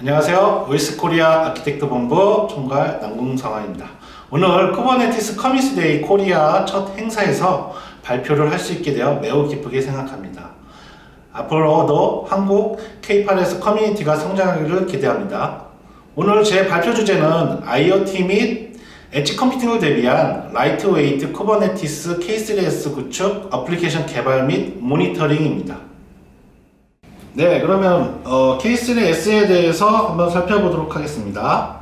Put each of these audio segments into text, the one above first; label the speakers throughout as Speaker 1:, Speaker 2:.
Speaker 1: 안녕하세요. 오이스코리아 아키텍트 본부 총괄 남궁성화입니다. 오늘 쿠버네티스 커미스데이 코리아 첫 행사에서 발표를 할 수 있게 되어 매우 기쁘게 생각합니다. 앞으로도 한국 K8S 커뮤니티가 성장하기를 기대합니다. 오늘 제 발표 주제는 IoT 및 엣지 컴퓨팅을 대비한 라이트웨이트 쿠버네티스 K3S 구축 어플리케이션 개발 및 모니터링입니다. 네, 그러면 K3S에 대해서 한번 살펴보도록 하겠습니다.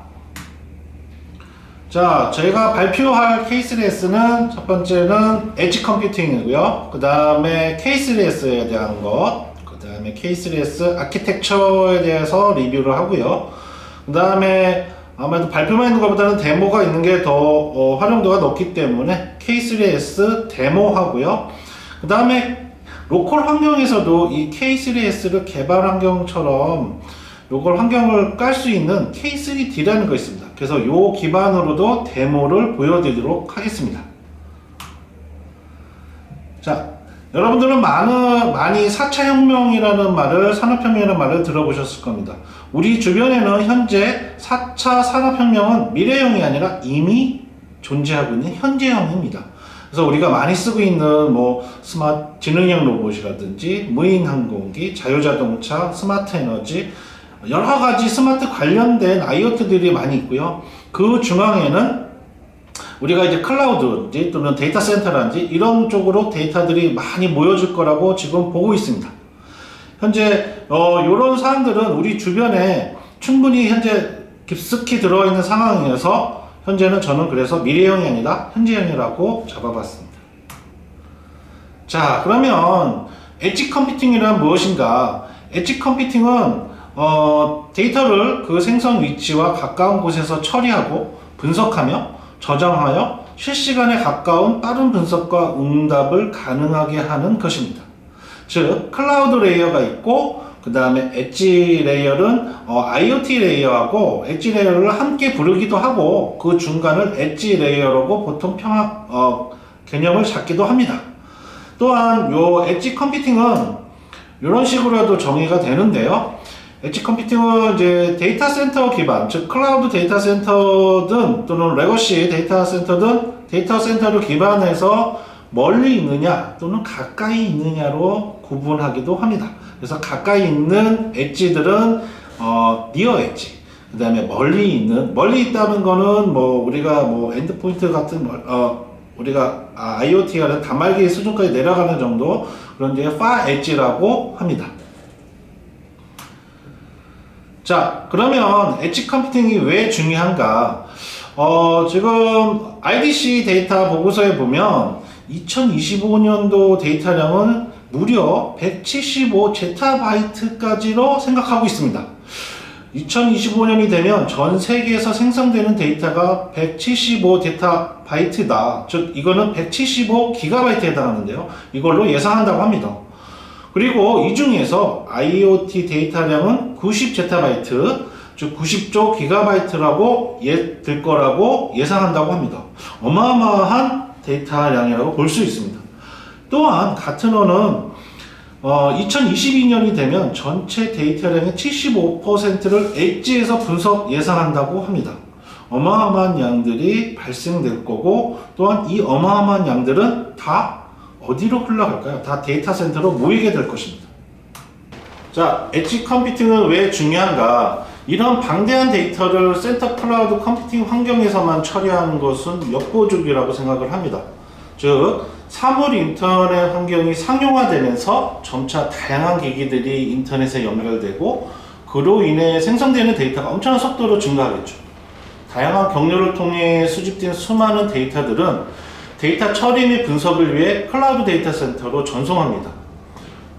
Speaker 1: 자, 저희가 발표할 K3S는 첫 번째는 엣지 컴퓨팅이고요. 그 다음에 K3S에 대한 것, 그 다음에 K3S 아키텍처에 대해서 리뷰를 하고요. 그 다음에 아무래도 발표만 있는 것보다는 데모가 있는 게 더 활용도가 높기 때문에 K3S 데모 하고요. 그 다음에 로컬 환경에서도 이 K3S를 개발 환경처럼 로컬 환경을 깔 수 있는 K3D라는 거 있습니다. 그래서 요 기반으로도 데모를 보여드리도록 하겠습니다. 자, 여러분들은 많이 4차 혁명이라는 말을, 산업혁명이라는 말을 들어보셨을 겁니다. 우리 주변에는 현재 4차 산업혁명은 미래형이 아니라 이미 존재하고 있는 현재형입니다. 그래서 우리가 많이 쓰고 있는 스마트 지능형 로봇이라든지 무인 항공기, 자유자동차, 스마트 에너지, 여러 가지 스마트 관련된 IoT들이 많이 있고요. 그 중앙에는 우리가 이제 클라우드인지 또는 데이터 센터라든지 이런 쪽으로 데이터들이 많이 모여질 거라고 지금 보고 있습니다. 현재 이런 사항들은 우리 주변에 충분히 현재 깊숙이 들어있는 상황이어서 현재는 저는 그래서 미래형이 아니라 현재형이라고 잡아봤습니다. 자, 그러면 엣지 컴퓨팅이란 무엇인가? 엣지 컴퓨팅은 데이터를 그 생성 위치와 가까운 곳에서 처리하고 분석하며 저장하여 실시간에 가까운 빠른 분석과 응답을 가능하게 하는 것입니다. 즉, 클라우드 레이어가 있고 그 다음에 엣지 레이어는 IoT 레이어하고 엣지 레이어를 함께 부르기도 하고 그 중간을 엣지 레이어라고 보통 개념을 잡기도 합니다. 또한 요 엣지 컴퓨팅은 이런 식으로도 정의가 되는데요. 엣지 컴퓨팅은 이제 데이터 센터 기반, 즉 클라우드 데이터 센터든 또는 레거시 데이터 센터든 데이터 센터를 기반해서 멀리 있느냐 또는 가까이 있느냐로 구분하기도 합니다. 그래서 가까이 있는 엣지들은 니어 엣지, 그 다음에 멀리 있다는 거는 우리가 엔드포인트 같은 우리가 IoT가 단말기 수준까지 내려가는 정도, 그런 게 far 엣지라고 합니다. 자, 그러면 엣지 컴퓨팅이 왜 중요한가? 지금 IDC 데이터 보고서에 보면 2025년도 데이터량은 무려 175제타바이트까지로 생각하고 있습니다. 2025년이 되면 전 세계에서 생성되는 데이터가 175제타바이트다. 즉, 이거는 175기가바이트에 해당하는데요. 이걸로 예상한다고 합니다. 그리고 이 중에서 IoT 데이터량은 90제타바이트, 즉 90조 기가바이트라고 될 거라고 예상한다고 합니다. 어마어마한 데이터량이라고 볼 수 있습니다. 또한 같은 어는 2022년이 되면 전체 데이터량의 75%를 엣지에서 분석 예상한다고 합니다. 어마어마한 양들이 발생될 거고, 또한 이 어마어마한 양들은 다 어디로 흘러갈까요? 다 데이터 센터로 모이게 될 것입니다. 자, 엣지 컴퓨팅은 왜 중요한가? 이런 방대한 데이터를 센터 클라우드 컴퓨팅 환경에서만 처리하는 것은 역부족이라고 생각을 합니다. 즉, 사물 인터넷 환경이 상용화되면서 점차 다양한 기기들이 인터넷에 연결되고 그로 인해 생성되는 데이터가 엄청난 속도로 증가하겠죠. 다양한 경로를 통해 수집된 수많은 데이터들은 데이터 처리 및 분석을 위해 클라우드 데이터 센터로 전송합니다.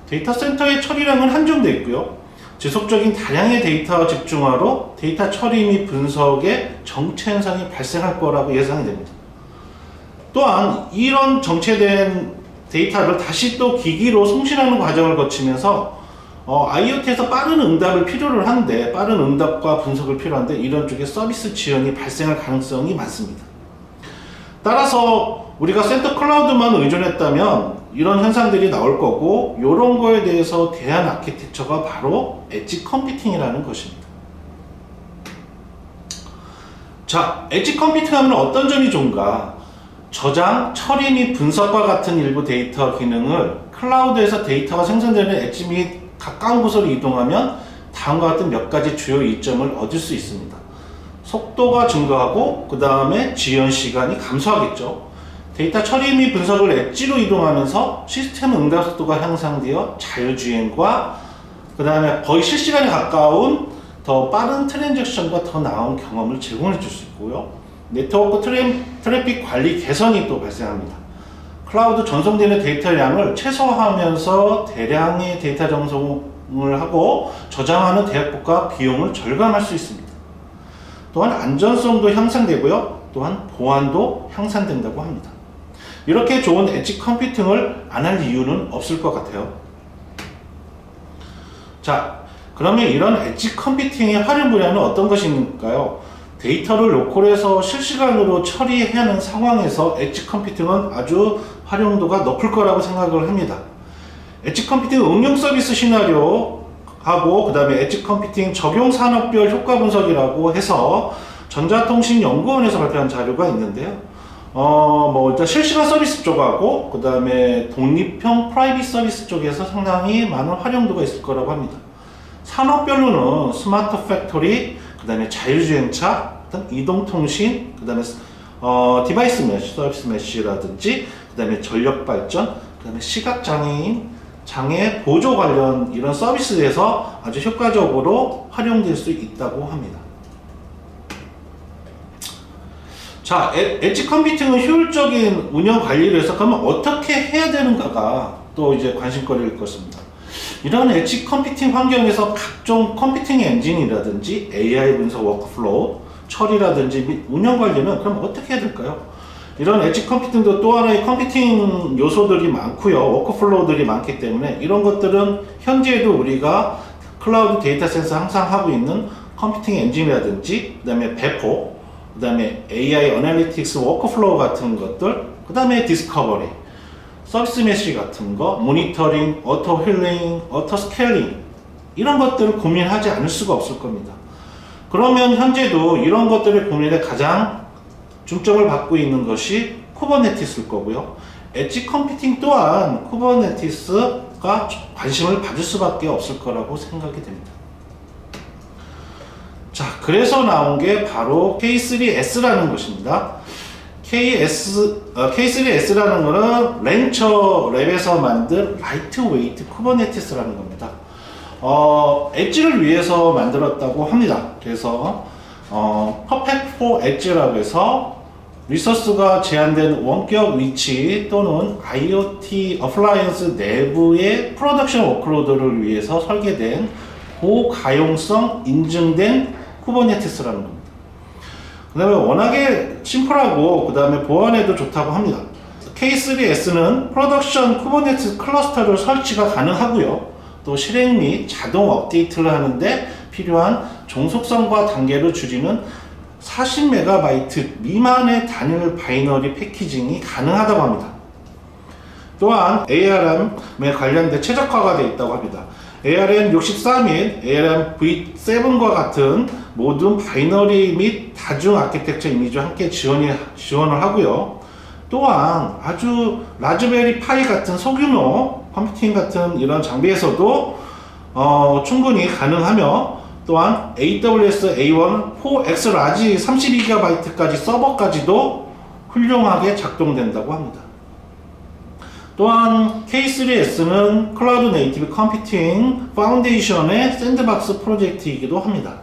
Speaker 1: 데이터 센터의 처리량은 한정되어 있고요. 지속적인 다량의 데이터 집중화로 데이터 처리 및 분석에 정체 현상이 발생할 거라고 예상이 됩니다. 또한 이런 정체된 데이터를 다시 또 기기로 송신하는 과정을 거치면서 IoT에서 빠른 응답을 필요를 하는데, 빠른 응답과 분석을 필요한데 이런 쪽에 서비스 지연이 발생할 가능성이 많습니다. 따라서 우리가 센터 클라우드만 의존했다면 이런 현상들이 나올 거고, 이런 거에 대해서 대한 아키텍처가 바로 엣지 컴퓨팅이라는 것입니다. 자, 엣지 컴퓨팅하면 어떤 점이 좋은가? 저장, 처리 및 분석과 같은 일부 데이터 기능을 클라우드에서 데이터가 생성되는 엣지 및 가까운 곳으로 이동하면 다음과 같은 몇 가지 주요 이점을 얻을 수 있습니다. 속도가 증가하고 그 다음에 지연 시간이 감소하겠죠. 데이터 처리 및 분석을 엣지로 이동하면서 시스템 응답 속도가 향상되어 자율주행과 그 다음에 거의 실시간에 가까운 더 빠른 트랜잭션과 더 나은 경험을 제공해 줄 수 있고요. 네트워크 트래픽 관리 개선이 또 발생합니다. 클라우드 전송되는 데이터량을 최소화하면서 대량의 데이터 전송을 하고 저장하는 대역폭과 비용을 절감할 수 있습니다. 또한 안전성도 향상되고요. 또한 보안도 향상된다고 합니다. 이렇게 좋은 엣지 컴퓨팅을 안 할 이유는 없을 것 같아요. 자, 그러면 이런 엣지 컴퓨팅의 활용 분야는 어떤 것일까요? 데이터를 로컬에서 실시간으로 처리해야 하는 상황에서 엣지 컴퓨팅은 아주 활용도가 높을 거라고 생각을 합니다. 엣지 컴퓨팅 응용 서비스 시나리오 하고 그 다음에 엣지 컴퓨팅 적용 산업별 효과 분석이라고 해서 전자통신연구원에서 발표한 자료가 있는데요. 일단 실시간 서비스 쪽하고 그 다음에 독립형 프라이빗 서비스 쪽에서 상당히 많은 활용도가 있을 거라고 합니다. 산업별로는 스마트 팩토리, 그 다음에 자율주행차, 이동통신, 그 다음에 디바이스 메쉬, 서비스 메쉬라든지, 그 다음에 전력발전, 그 다음에 시각장애인, 장애 보조 관련 이런 서비스에서 아주 효과적으로 활용될 수 있다고 합니다. 자, 엣지 컴퓨팅은 효율적인 운영 관리를 위해서 그러면 어떻게 해야 되는가가 또 이제 관심거리일 것입니다. 이런 엣지 컴퓨팅 환경에서 각종 컴퓨팅 엔진이라든지 AI 분석 워크플로우, 처리라든지 및 운영 관리는 그럼 어떻게 해야 될까요? 이런 엣지 컴퓨팅도 또 하나의 컴퓨팅 요소들이 많고요. 워크플로우들이 많기 때문에 이런 것들은 현재에도 우리가 클라우드 데이터 센서 항상 하고 있는 컴퓨팅 엔진이라든지 그 다음에 배포, 그 다음에 AI 어널리틱스 워크플로우 같은 것들, 그 다음에 디스커버리, 서비스 메시 같은 거, 모니터링, 오토 힐링, 오토 스케일링 이런 것들을 고민하지 않을 수가 없을 겁니다. 그러면 현재도 이런 것들의 고민에 가장 중점을 받고 있는 것이 쿠버네티스일 거고요. 엣지 컴퓨팅 또한 쿠버네티스가 관심을 받을 수밖에 없을 거라고 생각이 됩니다. 자, 그래서 나온 게 바로 K3S라는 것입니다. K3S라는 거는 렌처 랩에서 만든 라이트 웨이트 쿠버네티스라는 겁니다. 엣지를 위해서 만들었다고 합니다. 그래서 퍼펙트 포 엣지라고 해서 리소스가 제한된 원격 위치 또는 IoT 어플라이언스 내부의 프로덕션 워크로드를 위해서 설계된 고가용성 인증된 쿠버네티스라는 겁니다. 그 다음에 워낙에 심플하고 그 다음에 보안에도 좋다고 합니다. K3S는 프로덕션 쿠버네티스 클러스터를 설치가 가능하고요. 또 실행 및 자동 업데이트를 하는데 필요한 종속성과 단계를 줄이는 40MB 미만의 단일 바이너리 패키징이 가능하다고 합니다. 또한 ARM에 관련된 최적화가 되어 있다고 합니다. ARM64 및 ARM-V7과 같은 모든 바이너리 및 다중 아키텍처 이미지와 함께 지원을 하고요. 또한 아주 라즈베리 파이 같은 소규모 컴퓨팅 같은 이런 장비에서도 충분히 가능하며 또한 AWS A1 4X 라지 32GB까지 서버까지도 훌륭하게 작동된다고 합니다. 또한 K3S는 클라우드 네이티브 컴퓨팅 파운데이션의 샌드박스 프로젝트이기도 합니다.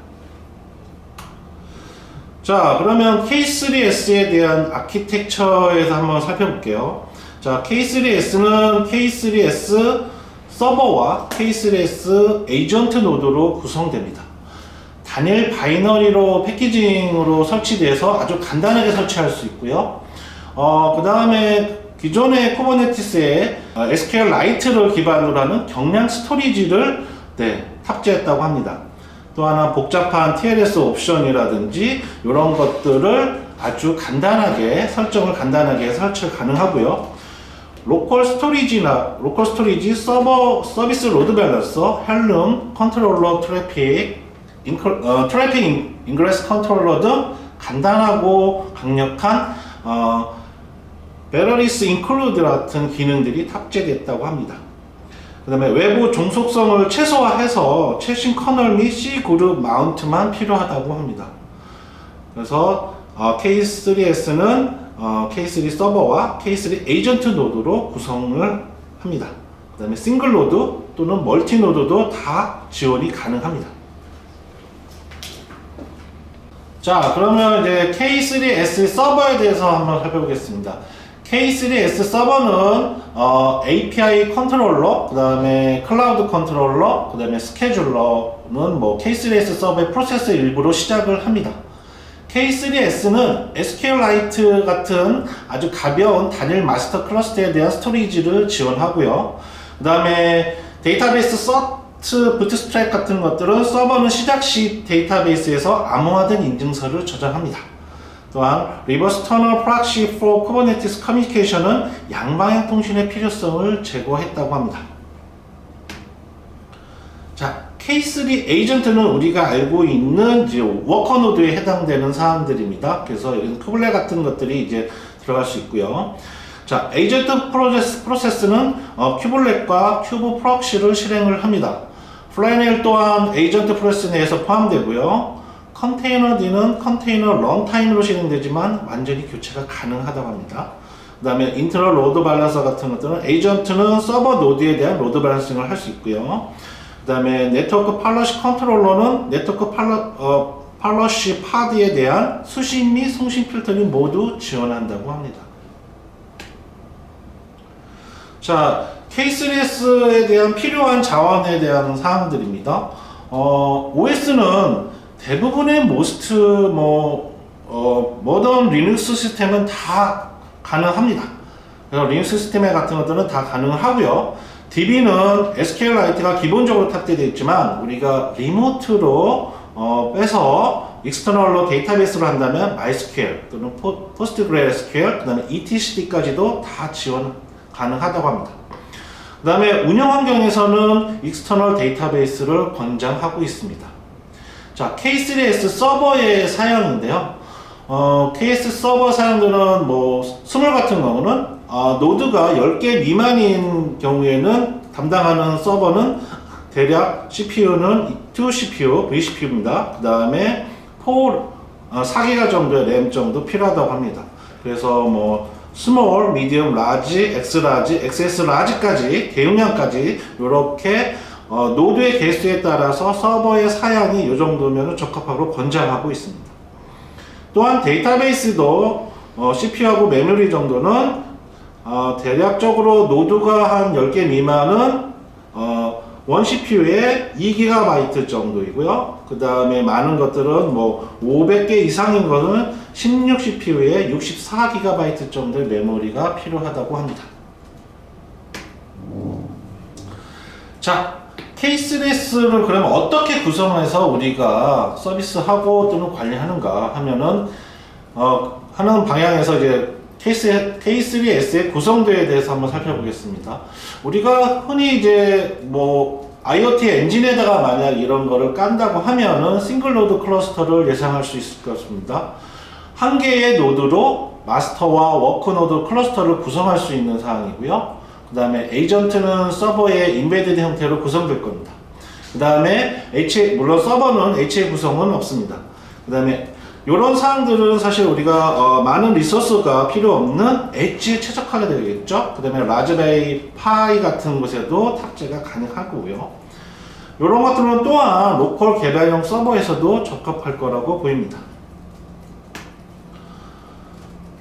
Speaker 1: 자, 그러면 K3S에 대한 아키텍처에서 한번 살펴볼게요. 자, K3S는 K3S 서버와 K3S 에이전트 노드로 구성됩니다. 단일 바이너리로 패키징으로 설치돼서 아주 간단하게 설치할 수 있고요. 그 다음에 기존의 쿠버네티스에 SQLite를 기반으로 하는 경량 스토리지를 탑재했다고 합니다. 또 하나 복잡한 TLS 옵션이라든지 이런 것들을 아주 간단하게 설치가 가능하고요. 로컬 스토리지 서비스 로드 밸런서, 헬름, 컨트롤러 트래픽 인그레스 컨트롤러 등 간단하고 강력한 Batteries Include 같은 기능들이 탑재됐다고 합니다. 그 다음에 외부 종속성을 최소화해서 최신 커널 및 C 그룹 마운트만 필요하다고 합니다. 그래서 K3S는 K3 서버와 K3 에이전트 노드로 구성을 합니다. 그 다음에 싱글 노드 또는 멀티 노드도 다 지원이 가능합니다. 자, 그러면 이제 K3S 서버에 대해서 한번 살펴보겠습니다. K3S 서버는 API 컨트롤러, 그 다음에 클라우드 컨트롤러, 그 다음에 스케줄러는 뭐 K3S 서버의 프로세스 일부로 시작을 합니다. K3S는 SQLite 같은 아주 가벼운 단일 마스터 클러스터에 대한 스토리지를 지원하고요. 그 다음에 데이터베이스 서트 부트스트랩 같은 것들은 서버는 시작 시 데이터베이스에서 암호화된 인증서를 저장합니다. 또한 리버스 터널 프락시 for Kubernetes 커뮤니케이션은 양방향 통신의 필요성을 제고했다고 합니다. 자, K3 에이전트는 우리가 알고 있는 이제 워커 노드에 해당되는 사항들입니다. 그래서 여기는 쿠블렛 같은 것들이 이제 들어갈 수 있고요. 자, 에이전트 프로세스는 큐블렛과 큐브 프록시를 실행을 합니다. 플라이넬 또한 에이전트 프로세스 내에서 포함되고요. 컨테이너D는 컨테이너 런타임으로 실행되지만 완전히 교체가 가능하다고 합니다. 그 다음에 인터널 로드 밸런서 같은 것들은 에이전트는 서버 노드에 대한 로드 밸런싱을 할 수 있고요. 그 다음에 네트워크 팔러시 컨트롤러는 네트워크 팔러시 파드에 대한 수신 및 송신 필터링 모두 지원한다고 합니다. 자, K3S에 대한 필요한 자원에 대한 사항들입니다. OS는 대부분의 모던 리눅스 시스템은 다 가능합니다. 그래서 리눅스 시스템 같은 것들은 다 가능하고요. DB는 SQLite가 기본적으로 탑재되어 있지만 우리가 리모트로 빼서 익스터널로 데이터베이스로 한다면 MySQL 또는 PostgreSQL 그 다음에 etcd까지도 다 지원 가능하다고 합니다. 그 다음에 운영 환경에서는 익스터널 데이터베이스를 권장하고 있습니다. 자, K3S 서버의 사양인데요. KS 서버 사양들은 스몰 같은 경우는 노드가 10개 미만인 경우에는 담당하는 서버는 대략 CPU는 2CPU, vCPU입니다. 그 다음에 4기가 정도의 램 정도 필요하다고 합니다. 그래서 스몰, 미디엄, 라지, 엑스라지, XS라지까지 대용량까지 이렇게 노드의 개수에 따라서 서버의 사양이 이 정도면 적합하고 권장하고 있습니다. 또한 데이터베이스도 CPU하고 메모리 정도는 대략적으로 노드가 한 10개 미만은 원 CPU에 2GB 정도이고요. 그 다음에 많은 것들은 500개 이상인 것은 16 CPU에 64GB 정도의 메모리가 필요하다고 합니다. 자, K3S를 그러면 어떻게 구성해서 우리가 서비스하고 또는 관리하는가 하면은 하는 방향에서 이제 K3S의 구성도에 대해서 한번 살펴보겠습니다. 우리가 흔히 이제 IoT 엔진에다가 만약 이런 거를 깐다고 하면은 싱글 노드 클러스터를 예상할 수 있을 것 같습니다. 한 개의 노드로 마스터와 워크 노드 클러스터를 구성할 수 있는 사항이고요. 그 다음에 에이전트는 서버의 인베디드 형태로 구성될 겁니다. 그 다음에 물론 서버는 HA 구성은 없습니다. 그 다음에 이런 사항들은 사실 우리가 많은 리소스가 필요 없는 엣지에 최적화가 되겠죠. 그 다음에 라즈베리 파이 같은 곳에도 탑재가 가능하고요. 이런 것들은 또한 로컬 개발용 서버에서도 적합할 거라고 보입니다.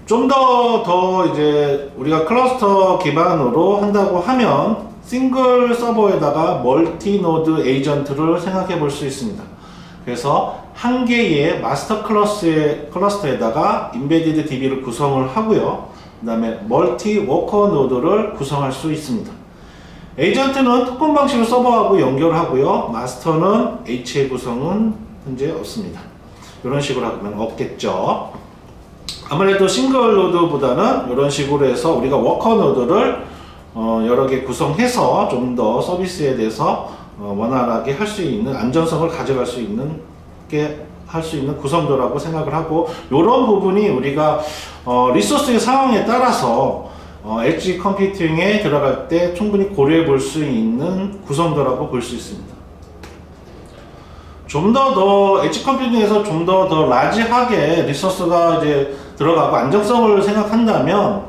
Speaker 1: 좀 더 이제 우리가 클러스터 기반으로 한다고 하면 싱글 서버에다가 멀티 노드 에이전트를 생각해 볼 수 있습니다. 그래서 한 개의 마스터 클러스터에다가 인베디드 DB를 구성을 하고요. 그 다음에 멀티 워커 노드를 구성할 수 있습니다. 에이전트는 토큰 방식으로 서버하고 연결하고요. 마스터는 HA 구성은 현재 없습니다. 이런 식으로 하면 없겠죠. 아무래도 싱글 노드보다는 이런 식으로 해서 우리가 워커 노드를 여러 개 구성해서 좀 더 서비스에 대해서 원활하게 할 수 있는 안전성을 가져갈 수 있는 게 할 수 있는 구성도라고 생각을 하고, 이런 부분이 우리가 리소스의 상황에 따라서 엣지 컴퓨팅에 들어갈 때 충분히 고려해 볼 수 있는 구성도라고 볼 수 있습니다. 좀 더 엣지 컴퓨팅에서 좀 더 라지하게 리소스가 이제 들어가고 안정성을 생각한다면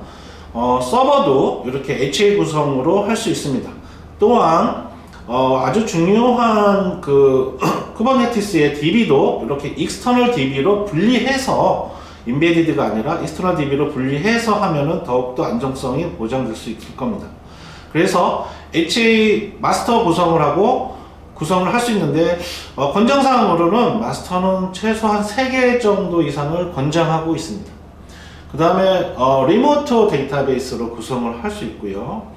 Speaker 1: 서버도 이렇게 HA 구성으로 할 수 있습니다. 또한 아주 중요한 그 쿠버네티스의 DB도 이렇게 익스터널 DB로 분리해서, 인베디드가 아니라 익스터널 DB로 분리해서 하면은 더욱더 안정성이 보장될 수 있을 겁니다. 그래서 HA 마스터 구성을 하고 구성을 할 수 있는데, 권장사항으로는 마스터는 최소한 3개 정도 이상을 권장하고 있습니다. 그 다음에 리모트 데이터베이스로 구성을 할 수 있고요,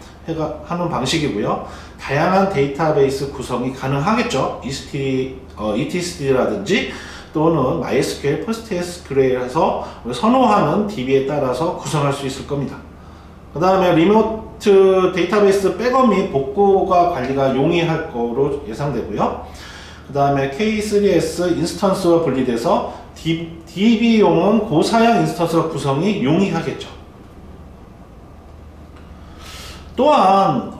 Speaker 1: 하는 방식이고요. 다양한 데이터베이스 구성이 가능하겠죠. ETSD라든지 또는 MySQL, PostgreSQL에서 선호하는 DB에 따라서 구성할 수 있을 겁니다. 그 다음에 리모트 데이터베이스 백업 및 복구가 관리가 용이할 거로 예상되고요. 그 다음에 K3s 인스턴스와 분리돼서 DB용은 고사양 인스턴스 구성이 용이하겠죠. 또한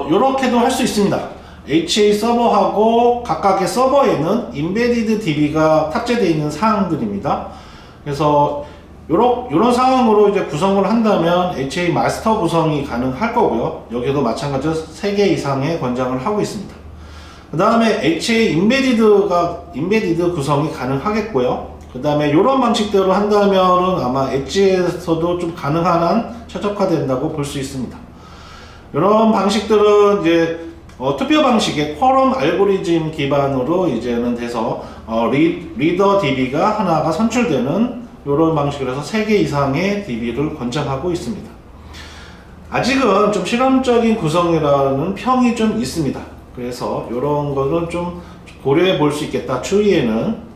Speaker 1: 이렇게도 할 수 있습니다. HA 서버하고 각각의 서버에는 인베디드 DB가 탑재되어 있는 사항들입니다. 그래서 이런 상황으로 이제 구성을 한다면 HA 마스터 구성이 가능할 거고요. 여기도 마찬가지로 3개 이상의 권장을 하고 있습니다. 그 다음에 HA 인베디드 구성이 가능하겠고요. 그 다음에 이런 방식대로 한다면은 아마 엣지에서도 좀 가능한 한 최적화된다고 볼 수 있습니다. 이런 방식들은 이제 투표 방식의 쿼럼 알고리즘 기반으로 이제는 돼서 리더 DB가 하나가 선출되는 이런 방식으로 해서 3개 이상의 DB를 권장하고 있습니다. 아직은 좀 실험적인 구성이라는 평이 좀 있습니다. 그래서 이런 거는 좀 고려해 볼 수 있겠다, 추후에는.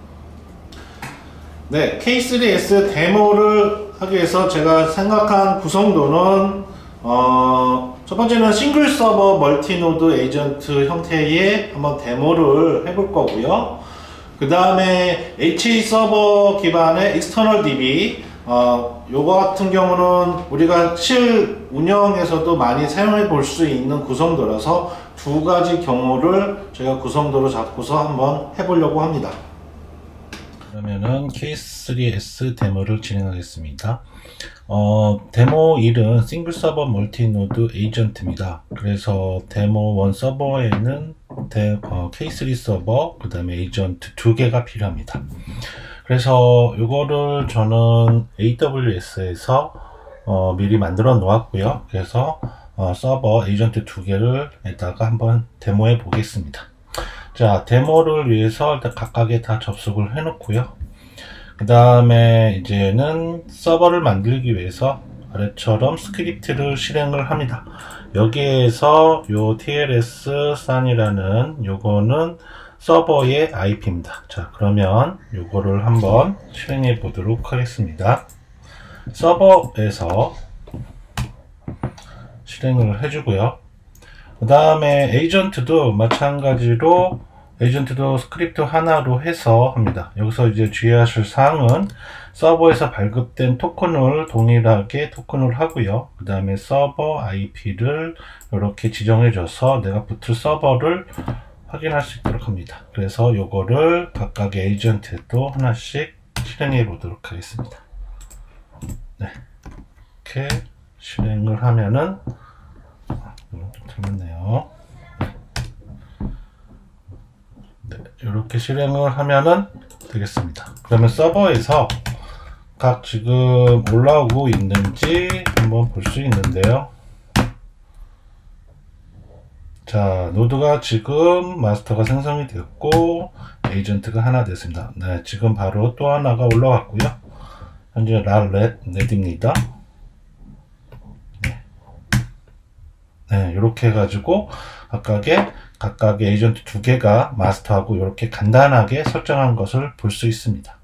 Speaker 1: 네, K3s 데모를 하기 위해서 제가 생각한 구성도는 첫 번째는 싱글 서버 멀티노드 에이전트 형태의 한번 데모를 해볼 거고요. 그 다음에 HA 서버 기반의 익스터널 DB, 요거 같은 경우는 우리가 실 운영에서도 많이 사용해 볼 수 있는 구성도라서 2가지 경우를 제가 구성도로 잡고서 한번 해보려고 합니다. 그러면은 K3s 데모를 진행하겠습니다. 데모 1은 싱글 서버 멀티노드 에이전트입니다. 그래서 데모 1 서버에는 K3 서버, 그 다음에 에이전트 2개가 필요합니다. 그래서 이거를 저는 AWS에서 미리 만들어 놓았고요. 그래서 서버 에이전트 2개를 에다가 한번 데모해 보겠습니다. 자, 데모를 위해서 일단 각각에 다 접속을 해 놓고요. 그 다음에 이제는 서버를 만들기 위해서 아래처럼 스크립트를 실행을 합니다. 여기에서 요 TLS 산이라는 요거는 서버의 IP입니다. 자, 그러면 요거를 한번 실행해 보도록 하겠습니다. 서버에서 실행을 해주고요. 그 다음에 에이전트도 마찬가지로 에이전트도 스크립트 하나로 해서 합니다. 여기서 이제 주의하실 사항은 서버에서 발급된 토큰을 동일하게 토큰을 하고요. 그 다음에 서버 IP를 이렇게 지정해줘서 내가 붙을 서버를 확인할 수 있도록 합니다. 그래서 요거를 각각의 에이전트에도 하나씩 실행해 보도록 하겠습니다. 네, 이렇게 실행을 하면은 좀 잘못네요. 네, 이렇게 실행을 하면은 되겠습니다. 그러면 서버에서 각 지금 올라오고 있는지 한번 볼 수 있는데요. 자, 노드가 지금 마스터가 생성이 됐고 에이전트가 하나 됐습니다. 네, 지금 바로 또 하나가 올라왔고요. 현재 랄렛입니다. 네, 이렇게 해가지고 각각의 에이전트 2개가 마스터하고 이렇게 간단하게 설정한 것을 볼 수 있습니다.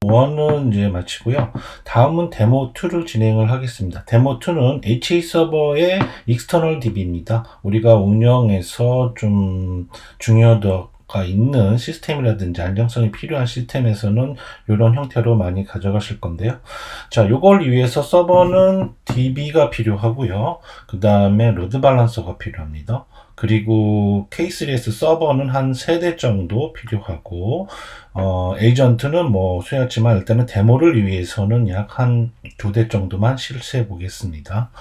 Speaker 1: 1은 이제 마치고요. 다음은 데모 2를 진행을 하겠습니다. 데모 2는 HA 서버의 익스터널 DB입니다. 우리가 운영에서 좀 서버가 있는 시스템이라든지 안정성이 필요한 시스템에서는 이런 형태로 많이 가져가실 건데요. 자, 이걸 위해서 서버는 DB가 필요하고요. 그 다음에 로드 밸런서가 필요합니다. 그리고 K3s 서버는 한 3대 정도 필요하고, 에이전트는 뭐 수였지만 일단은 데모를 위해서는 약 한 2대 정도만 실시해 보겠습니다.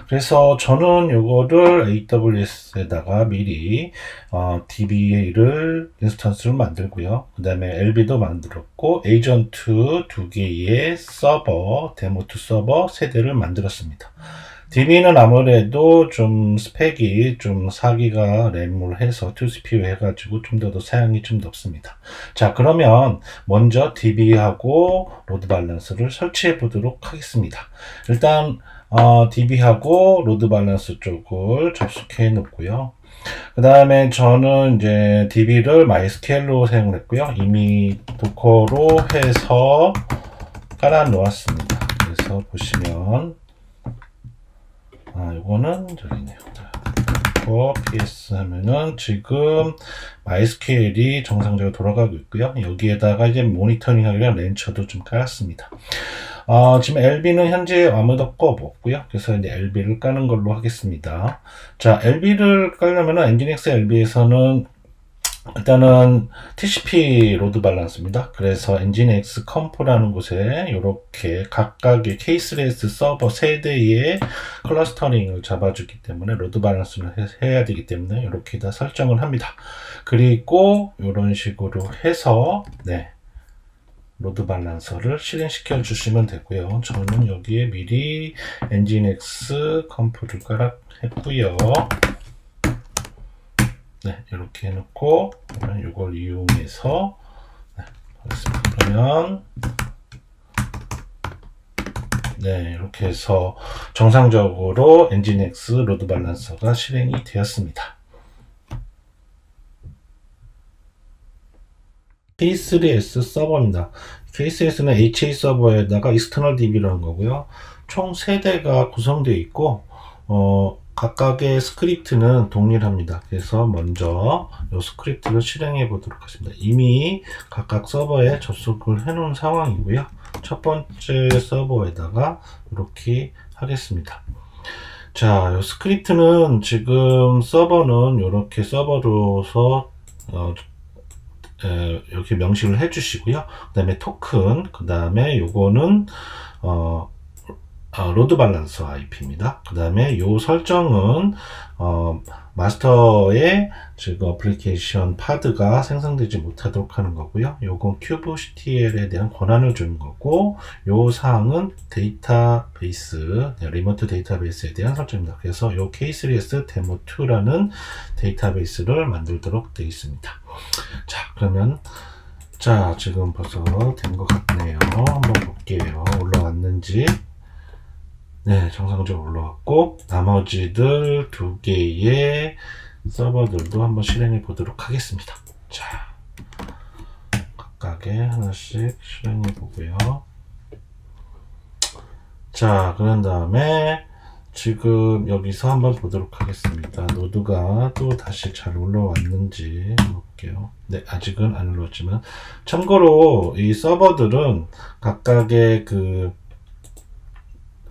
Speaker 1: 그래서 저는 요거를 AWS에다가 미리 DB를 인스턴스를 만들고요. 그 다음에 LB도 만들었고, 에이전트 2개의 서버, 데모2 서버 3대를 만들었습니다. DB는 아무래도 좀 스펙이 좀 4기가 램을 해서 2CPU 해가지고 좀 더 사양이 좀 높습니다. 자, 그러면 먼저 DB하고 로드 밸런스를 설치해 보도록 하겠습니다. 일단 DB하고 로드 밸런스 쪽을 접속해 놓고요. 그 다음에 저는 이제 DB를 MySQL로 사용을 했고요. 이미 도커로 해서 깔아 놓았습니다. 그래서 보시면 요거는 저기네요. PS 하면은 지금 MySQL이 정상적으로 돌아가고 있고요. 여기에다가 이제 모니터링하기랑 렌처도 좀 깔았습니다. 지금 LB는 현재 아무도 없고요. 그래서 이제 LB를 까는 걸로 하겠습니다. 자, LB를 깔려면은 엔진엑스 LB에서는 일단은 TCP 로드 밸런스입니다. 그래서 엔진엑스 컴프라는 곳에 이렇게 각각의 K3s 서버 세대의 클러스터링을 잡아주기 때문에 로드 밸런스를 해야 되기 때문에 이렇게 다 설정을 합니다. 그리고 이런 식으로 해서 로드 밸런서를 실행시켜 주시면 되고요. 저는 여기에 미리 엔진엑스 컴프를 했고요. 이렇게 해놓고 그러면 이걸 이용해서 그러면 이렇게 해서 정상적으로 엔진엑스 로드 밸런서가 실행이 되었습니다. K3s 서버입니다. K3s는 HA 서버에다가 익스터널 DB를 한 거고요. 총 3대가 구성되어 있고 각각의 스크립트는 동일합니다. 그래서 먼저 이 스크립트를 실행해 보도록 하겠습니다. 이미 각각 서버에 접속을 해 놓은 상황이고요. 첫 번째 서버에다가 이렇게 하겠습니다. 자, 이 스크립트는 지금 서버는 이렇게 서버로서 이렇게 명시를 해 주시고요. 그 다음에 토큰, 그 다음에 요거는 로드 밸런서 IP입니다. 그 다음에 요 설정은 마스터의 지금 어플리케이션 파드가 생성되지 못하도록 하는 거고요. 요건 kubectl에 대한 권한을 주는 거고, 요 사항은 데이터베이스, 리모트 데이터베이스에 대한 설정입니다. 그래서 요 K3s demo2라는 데이터베이스를 만들도록 되어 있습니다. 자, 그러면 지금 벌써 된 것 같네요. 한번 볼게요. 올라왔는지. 정상적으로 올라왔고, 나머지들 2개의 서버들도 한번 실행해 보도록 하겠습니다. 자, 각각의 하나씩 실행해 보고요. 자, 그런 다음에 지금 여기서 한번 보도록 하겠습니다. 노드가 또 다시 잘 올라왔는지 볼게요. 아직은 안 올라왔지만, 참고로 이 서버들은 각각의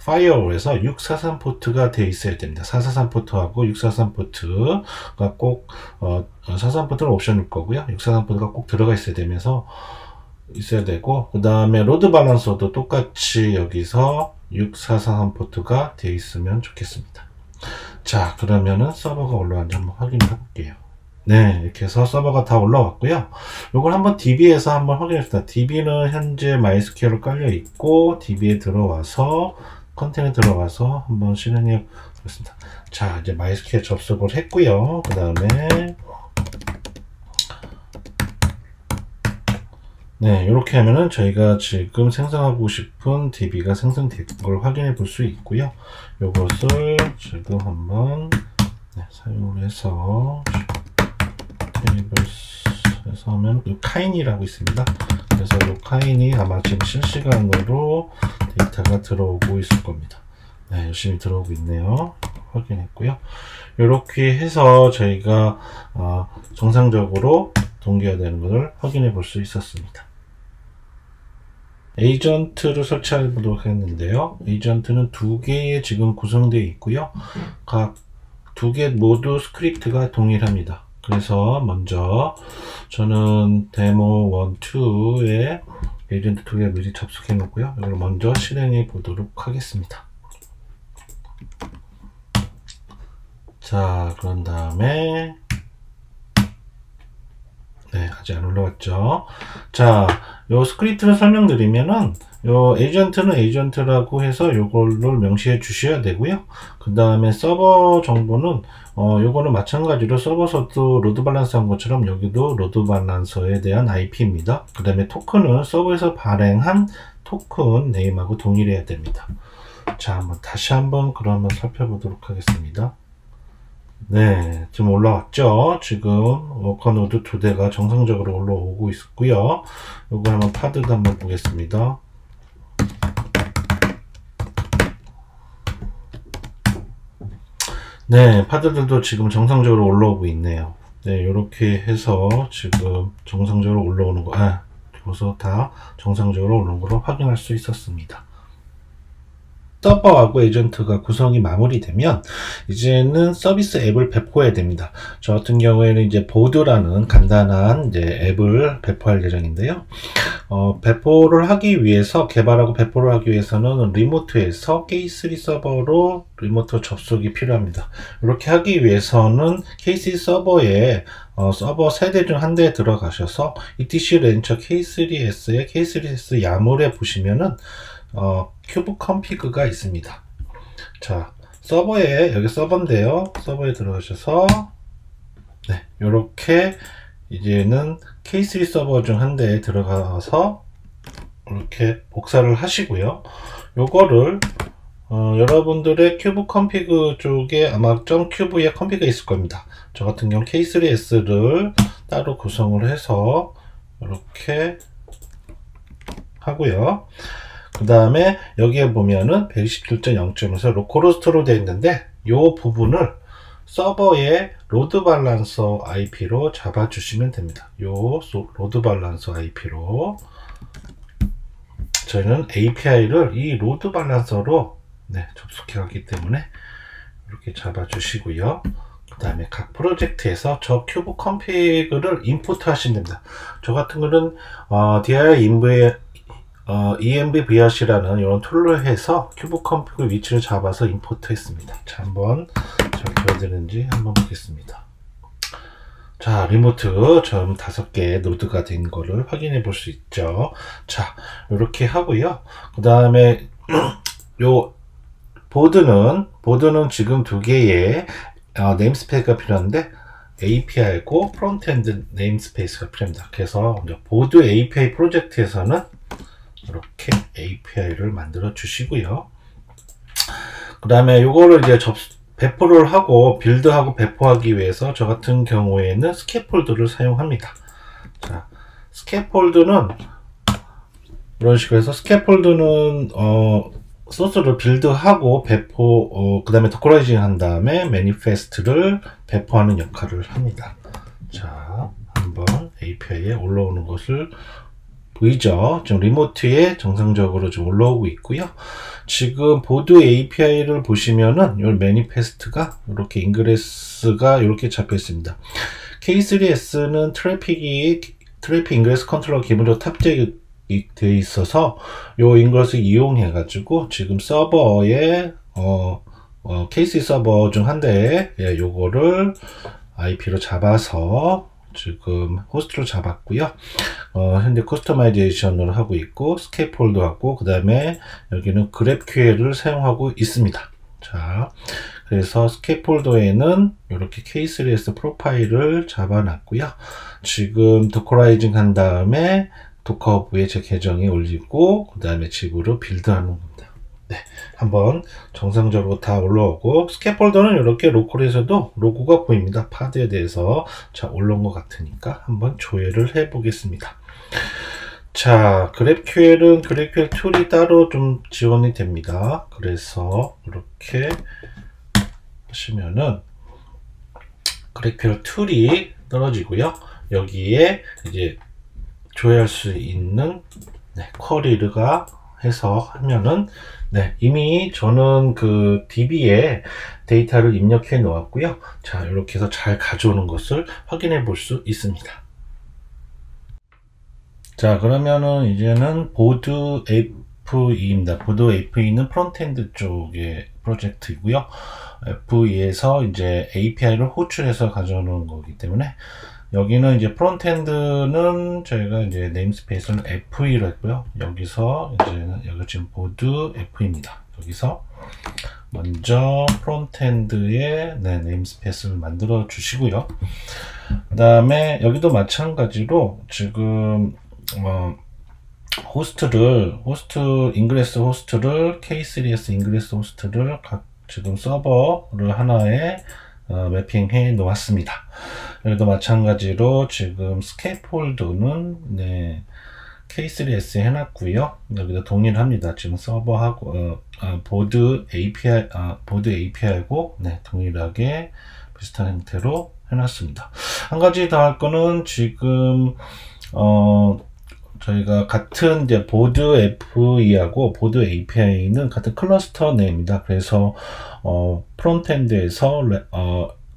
Speaker 1: 파이어홀에서 643 포트가 되어 있어야 됩니다. 443 포트하고 643 포트가 꼭 443 포트는 옵션일 거고요. 643 포트가 꼭 들어가 있어야 되고, 그 다음에 로드 밸런서도 똑같이 여기서 6443 포트가 되어 있으면 좋겠습니다. 자, 그러면은 서버가 올라왔는지 한번 확인해 볼게요. 이렇게 해서 서버가 다 올라왔고요. 요걸 한번 DB에서 한번 확인합시다. DB는 현재 MySQL로 깔려 있고, DB에 들어와서 컨테이너에 들어가서 한번 실행해 보겠습니다. 자, 이제 MySQL 접속을 했고요. 그 다음에 이렇게 하면은 저희가 지금 생성하고 싶은 DB가 생성된 걸 확인해 볼 수 있고요. 요것을 지금 한번 사용을 해서 테이블스에서 하면 이 카인이라고 있습니다. 그래서 이 카인이 아마 지금 실시간으로 데이터가 들어오고 있을 겁니다. 열심히 들어오고 있네요. 확인했고요. 이렇게 해서 저희가 정상적으로 동기화되는 것을 확인해 볼 수 있었습니다. 에이전트를 설치해 보도록 했는데요. 에이전트는 두 개의 지금 구성되어 있고요. 각 두 개 모두 스크립트가 동일합니다. 그래서 먼저 저는 데모 1, 2에 에이전트 두 개 미리 접속해 놓고요. 이걸 먼저 실행해 보도록 하겠습니다. 자, 그런 다음에 네, 아직 안 올라왔죠. 자, 요 스크립트를 설명드리면은 요 에이전트는 에이전트라고 해서 요걸로 명시해 주셔야 되고요. 그 다음에 서버 정보는 요거는 마찬가지로 서버서도 로드 밸런서 한 것처럼 여기도 로드 밸런서에 대한 IP입니다. 그 다음에 토큰은 서버에서 발행한 토큰 네임하고 동일해야 됩니다. 자, 다시 한번 그러면 살펴보도록 하겠습니다. 네, 지금 올라왔죠. 지금 워커노드 2대가 정상적으로 올라오고 있고요. 요거 한번 파드도 한번 보겠습니다. 네, 파드들도 지금 정상적으로 올라오고 있네요. 네, 요렇게 해서 지금 정상적으로 올라오는 거, 여기서 다 정상적으로 오는 걸로 확인할 수 있었습니다. 서버하고 에이전트가 구성이 마무리되면 이제는 서비스 앱을 배포해야 됩니다. 저 같은 경우에는 이제 보드라는 간단한 이제 앱을 배포할 예정인데요. 배포를 하기 위해서, 개발하고 배포를 하기 위해서는 리모트에서 K3 서버로 리모트 접속이 필요합니다. 이렇게 하기 위해서는 K3 서버에 서버 세대 중 한 대에 들어가셔서 etc 렌처 K3s의 K3s 야물에 보시면은 큐브 컴피그가 있습니다. 자, 서버에, 여기 서버인데요. 서버에 들어가셔서, 네, 요렇게, 이제는 K3 서버 중 한 대에 들어가서, 이렇게 복사를 하시고요. 요거를, 여러분들의 큐브 컴피그 쪽에 아마 .cube의 컴피그가 있을 겁니다. 저 같은 경우 K3s를 따로 구성을 해서, 이렇게 하고요. 그 다음에 여기에 보면은 127.0.에서 로컬호스트로 되어 있는데 이 부분을 서버의 로드 밸런서 IP로 잡아주시면 됩니다. 요 로드 밸런서 IP로 저희는 API를 이 로드 밸런서로 접속해 가기 때문에 이렇게 잡아주시고요. 그 다음에 각 프로젝트에서 저 큐브 컴피그를 인풋 하시면 됩니다. 저 같은 거는 dir env-vrc라는 이런 툴로 해서 큐브 컴피그 위치를 잡아서 임포트 했습니다. 자, 한번 잘 보여드리는지 한번 보겠습니다. 자, 리모트 점 5개 노드가 된 거를 확인해 볼 수 있죠. 자, 이렇게 하고요. 그 다음에 요 보드는 지금 2개의 네임스페이스가 필요한데 API고 프론트엔드 네임스페이스가 필요합니다. 그래서 보드 API 프로젝트에서는 이렇게 API를 만들어 주시고요. 그 다음에 요거를 이제 배포를 하고 빌드하고 배포하기 위해서 저 같은 경우에는 스캐폴드를 사용합니다. 자, 스캐폴드는 이런 식으로 해서 스캐폴드는 소스를 빌드하고 배포, 그 다음에 도커라이징 한 다음에 매니페스트를 배포하는 역할을 합니다. 자, 한번 API에 올라오는 것을 보이죠? 지금 리모트에 정상적으로 좀 올라오고 있고요. 지금 보드 API를 보시면은 이 매니페스트가 이렇게 인그레스가 이렇게 잡혀 있습니다. K3s는 트래픽 인그레스 컨트롤러 기본적으로 탑재되어 있어서 요 인그레스 이용해 가지고 지금 서버에 K3 서버 중 한 대에 요거를 IP로 잡아서 지금 호스트로 잡았고요. 현재 커스터마이제이션을 하고 있고 스캐폴드 하고 그 다음에 여기는 그래프QL을 사용하고 있습니다. 자, 그래서 스캐폴더에는 이렇게 K3s 프로파일을 잡아놨고요. 지금 도커라이징 한 다음에 도커부에 제 계정에 올리고 그 다음에 집으로 빌드하는 겁니다. 네, 한번 정상적으로 다 올라오고 스캐폴더는 이렇게 로컬에서도 로고가 보입니다. 파드에 대해서 자 올라온 것 같으니까 한번 조회를 해 보겠습니다. 자, 그래프QL은 그래프QL 툴이 따로 좀 지원이 됩니다. 그래서 이렇게 하시면은 그래프QL 툴이 떨어지고요.
Speaker 2: 여기에 이제 조회할 수 있는 쿼리가 해서 하면은 이미 저는 그 DB에 데이터를 입력해 놓았고요. 자, 이렇게 해서 잘 가져오는 것을 확인해 볼 수 있습니다. 자, 그러면은 이제는 보드 FE입니다. 보드 FE는 프론트엔드 쪽의 프로젝트이고요. FE에서 이제 API를 호출해서 가져오는 거기 때문에 여기는 이제 프론트엔드는 저희가 이제 네임스페이스는 FE로 했고요. 여기서 이제 여기 지금 보드 FE입니다. 여기서 먼저 프론트엔드의 네임스페이스를 만들어 주시고요. 그 다음에 여기도 마찬가지로 지금 인그레스 호스트를 K3s 인그레스 호스트를 지금 서버를 하나에 매핑해 놓았습니다. 여기도 마찬가지로 지금 스케이폴드는 K3s 해놨고요. 여기도 동일합니다. 지금 서버하고 보드 API하고 동일하게 비슷한 형태로 해놨습니다. 한 가지 더 할 거는 지금 저희가 같은 이제 보드 FE하고 보드 API는 같은 클러스터 내입니다. 그래서 프론트엔드에서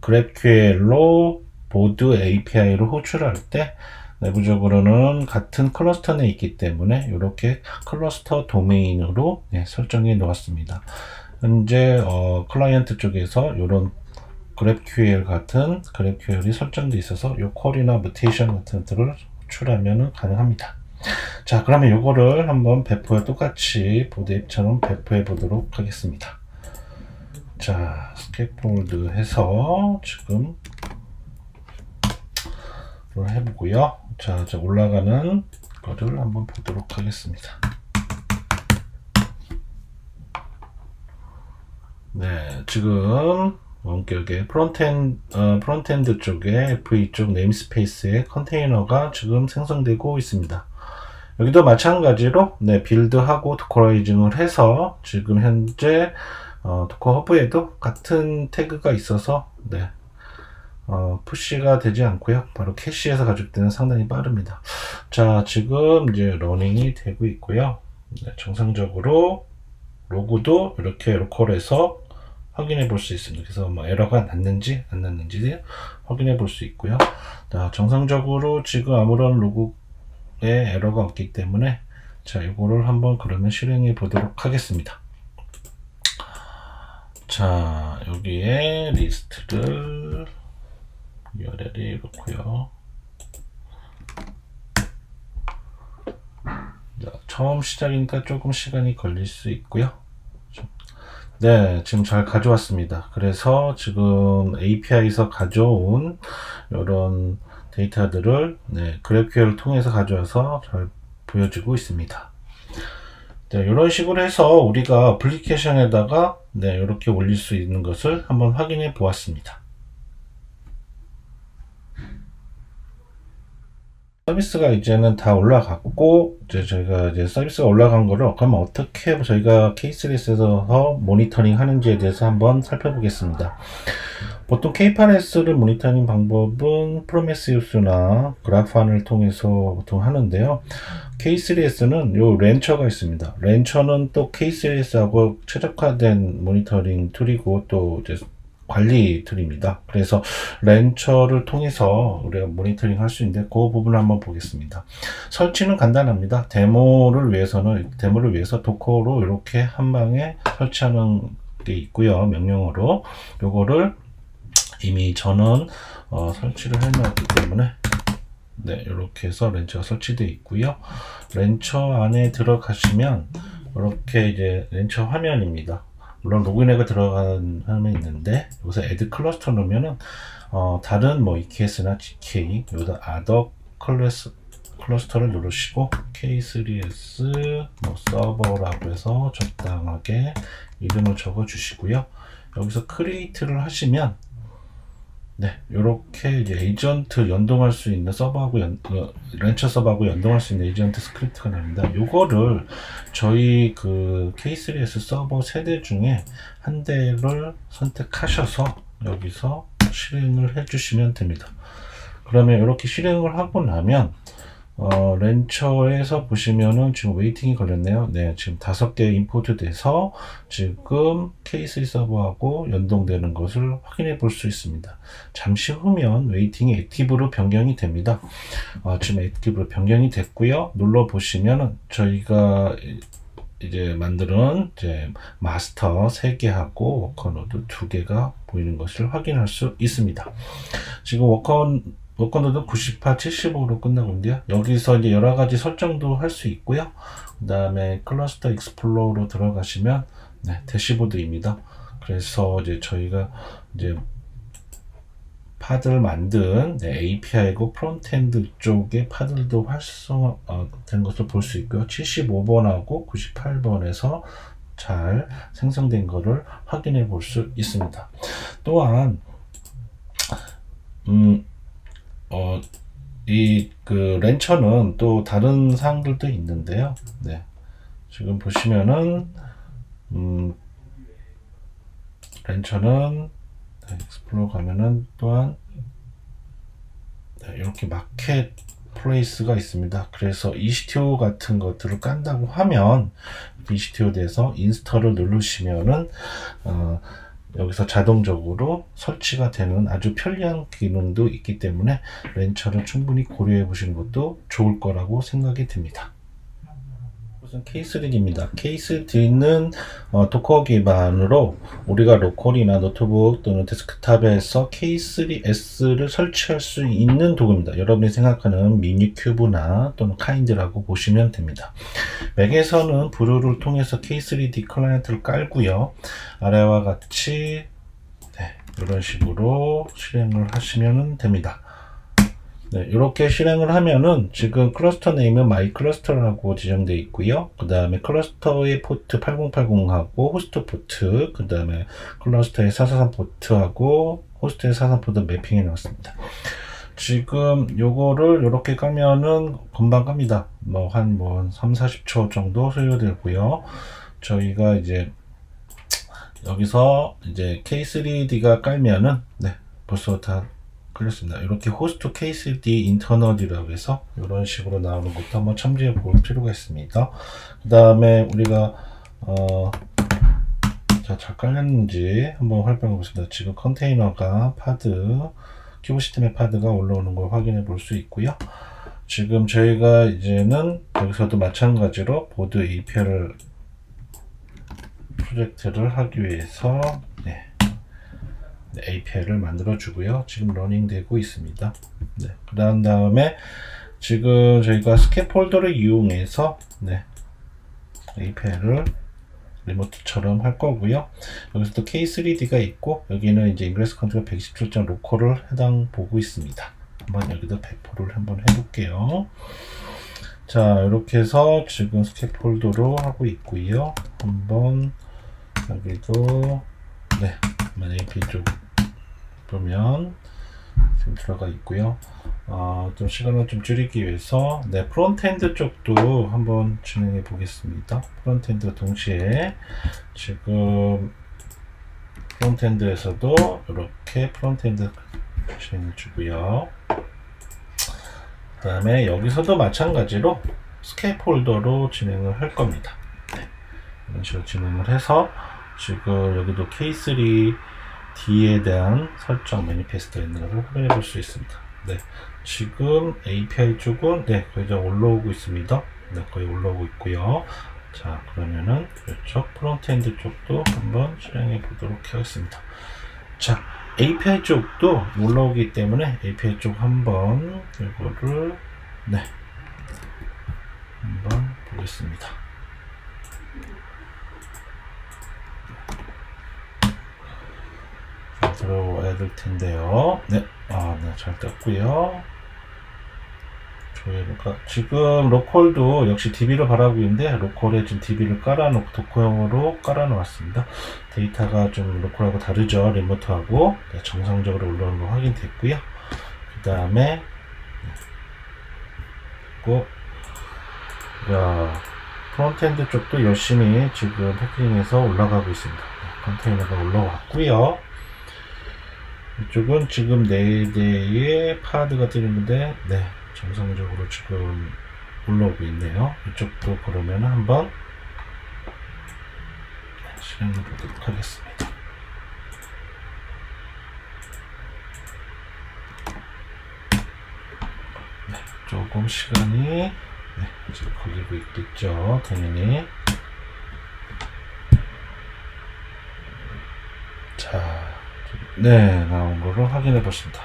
Speaker 2: GraphQL로 보드 API를 호출할 때 내부적으로는 같은 클러스터 내에 있기 때문에 이렇게 클러스터 도메인으로 설정해 놓았습니다. 현재 클라이언트 쪽에서 이런 GraphQL 같은 GraphQL이 설정되어 있어서 이 쿼리나 무테이션 같은 것들을 호출하면 가능합니다. 자, 그러면 이거를 한번 똑같이 보드 앱처럼 배포해 보도록 하겠습니다. 자, 스케이폴드 해서 지금 해보고요. 자, 올라가는 거를 한번 보도록 하겠습니다. 지금 원격의 프론트엔드 쪽에 FE 쪽 네임스페이스의 컨테이너가 지금 생성되고 있습니다. 여기도 마찬가지로 빌드하고 도커라이징을 해서 지금 현재 도커 허브에도 같은 태그가 있어서 푸시가 되지 않고요. 바로 캐시에서 가져올 때는 상당히 빠릅니다. 자, 지금 이제 러닝이 되고 있고요. 정상적으로 로그도 이렇게 로컬에서 확인해 볼 수 있습니다. 그래서 에러가 났는지 안 났는지 확인해 볼 수 있고요. 자, 정상적으로 지금 아무런 로그에 에러가 없기 때문에 자, 이거를 한번 그러면 실행해 보도록 하겠습니다. 자, 여기에 리스트를 URL이 이렇고요. 자, 처음 시작이니까 조금 시간이 걸릴 수 있고요. 지금 잘 가져왔습니다. 그래서 지금 API에서 가져온 이런 데이터들을 GraphQL을 통해서 가져와서 잘 보여주고 있습니다. 이런 식으로 해서 우리가 어플리케이션에다가 이렇게 올릴 수 있는 것을 한번 확인해 보았습니다. 서비스가 이제는 다 올라갔고, 저희가 서비스가 올라간 거를 그러면 어떻게 저희가 K3s에서 모니터링 하는지에 대해서 한번 살펴보겠습니다. 보통 K8s를 모니터링 방법은 프로메시우스나 그라판을 통해서 보통 하는데요. K3s는 요 렌처가 있습니다. 렌처는 또 K3s하고 최적화된 모니터링 툴이고 또 이제 관리 툴입니다. 그래서 렌처를 통해서 우리가 모니터링 할 수 있는데 그 부분을 한번 보겠습니다. 설치는 간단합니다. 데모를 위해서 도커로 이렇게 한 방에 설치하는 게 있고요. 명령어로 요거를 이미 저는 설치를 해 놓았기 때문에 이렇게 해서 렌처가 설치되어 있고요. 렌처 안에 들어가시면 이렇게 이제 렌처 화면입니다. 물론 로그인해가 들어간 화면이 있는데 여기서 add 클러스터 넣으면은 다른 EKS나 GK 여기다 add 클러스터를 누르시고 K3s 서버라고 해서 적당하게 이름을 적어 주시고요. 여기서 create를 하시면 요렇게 이제 에이전트 연동할 수 있는 서버하고 렌처 서버하고 연동할 수 있는 에이전트 스크립트가 나옵니다. 요거를 저희 그 K3s 서버 세대 중에 한 대를 선택하셔서 여기서 실행을 해주시면 됩니다. 그러면 이렇게 실행을 하고 나면 렌처에서 보시면은 지금 웨이팅이 걸렸네요. 네, 지금 5개 임포트 돼서 지금 K3 서버하고 연동되는 것을 확인해 볼 수 있습니다. 잠시 후면 웨이팅이 액티브로 변경이 됩니다. 지금 액티브로 변경이 됐고요. 눌러 보시면은 저희가 이제 만드는 이제 마스터 3개하고 워커노드 2개가 보이는 것을 확인할 수 있습니다. 지금 워커노드 90파 75로 끝나고 있는데요. 여기서 이제 여러 가지 설정도 할 수 있고요. 그 다음에 클러스터 익스플로러로 들어가시면 네, 대시보드입니다. 그래서 이제 저희가 이제 파드를 만든 API고 프론트엔드 쪽의 파드도 활성화된 것을 볼 수 있고요. 75번하고 98번에서 잘 생성된 것을 확인해 볼 수 있습니다. 또한 렌처는 또 다른 사항들도 있는데요. 네. 지금 보시면은 렌처는 익스플로러 가면은 또한 이렇게 마켓 플레이스가 있습니다. 그래서 ECTO 같은 것들을 깐다고 하면 ECTO 돼서 인스톨을 누르시면은 여기서 자동적으로 설치가 되는 아주 편리한 기능도 있기 때문에 렌처를 충분히 고려해 보시는 것도 좋을 거라고 생각이 듭니다. 우선 K3D입니다. K3D는 도커 기반으로 우리가 로컬이나 노트북 또는 데스크탑에서 K3S를 설치할 수 있는 도구입니다. 여러분이 생각하는 미니큐브나 또는 카인드라고 보시면 됩니다. 맥에서는 브루를 통해서 K3D 클라이언트를 깔고요. 아래와 같이 이런 식으로 실행을 하시면 됩니다. 네, 이렇게 실행을 하면은 지금 클러스터 네임은 마이 클러스터라고 지정되어 있고요. 그 다음에 클러스터의 포트 8080하고 호스트 포트, 그 다음에 클러스터의 443 포트하고 호스트의 443 포트 매핑해 놨습니다. 지금 요거를 이렇게 까면은 금방 갑니다. 한 3, 40초 정도 소요되고요. 저희가 이제 여기서 이제 K3D가 깔면은 벌써 다 걸렸습니다. 이렇게 호스트 K3D 인터널이라고 해서 이런 식으로 나오는 것도 한번 참조해 볼 필요가 있습니다. 그 다음에 우리가 잘 깔렸는지 한번 활용해 보겠습니다. 지금 컨테이너가 큐브 시스템의 파드가 올라오는 걸 확인해 볼 수 있고요. 지금 저희가 이제는 여기서도 마찬가지로 보드 API를 프로젝트를 하기 위해서 API를 만들어 주고요. 지금 러닝 되고 있습니다. 그 다음에 지금 저희가 스캐폴더를 이용해서 API를 리모트처럼 할 거고요. 여기서 또 K3D가 있고 여기는 이제 인그레스 컨트롤 127점 로컬을 해당 보고 있습니다. 한번 여기도 배포를 한번 해볼게요. 자, 이렇게 해서 지금 스캐폴더로 하고 있고요. 한번 여기도 API 쪽 보면 지금 들어가 있고요. 좀 시간을 좀 줄이기 위해서 프론트엔드 쪽도 한번 진행해 보겠습니다. 프론트엔드 동시에 지금 프론트엔드에서도 이렇게 프론트엔드 진행해 주고요. 그 다음에 여기서도 마찬가지로 스캐폴더로 진행을 할 겁니다. 이런 식으로 진행을 해서 지금 여기도 K3D에 대한 설정 매니페스트가 있는 것을 확인해 볼 수 있습니다. 지금 API 쪽은 거의 다 올라오고 있습니다. 거의 올라오고 있고요. 자, 그러면은 이쪽 프론트엔드 쪽도 한번 실행해 보도록 하겠습니다. 자, API 쪽도 올라오기 때문에 API 쪽 한번 이거를 한번 보겠습니다. 들어와야 될 텐데요. 잘 떴고요. 지금 로컬도 역시 DB를 바라고 있는데 로컬에 지금 DB를 깔아놓고 도커형으로 깔아놓았습니다. 데이터가 좀 로컬하고 다르죠. 리모트하고 정상적으로 올라오는 거 확인됐고요. 그 다음에 프론트엔드 쪽도 열심히 지금 패키징해서 올라가고 있습니다. 컨테이너가 올라왔고요. 이쪽은 지금 4대의 파드가 뜨는데, 네, 정상적으로 지금 올라오고 있네요. 이쪽도 그러면 한번 실행해 보도록 하겠습니다. 네, 조금 시간이 지금 걸리고 있겠죠, 당연히. 자, 네, 나온 거를 확인해 보십니다.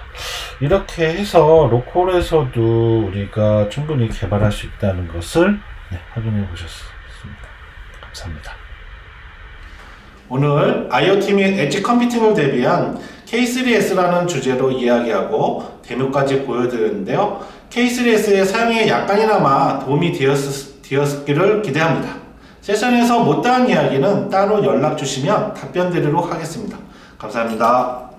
Speaker 2: 이렇게 해서 로컬에서도 우리가 충분히 개발할 수 있다는 것을 확인해 보셨습니다. 감사합니다.
Speaker 1: 오늘 IoT 및 엣지 컴퓨팅을 대비한 K3S라는 주제로 이야기하고 데모까지 보여드렸는데요. K3S의 사용에 약간이나마 도움이 되었기를 기대합니다. 세션에서 못다한 이야기는 따로 연락 주시면 답변 드리도록 하겠습니다. 감사합니다.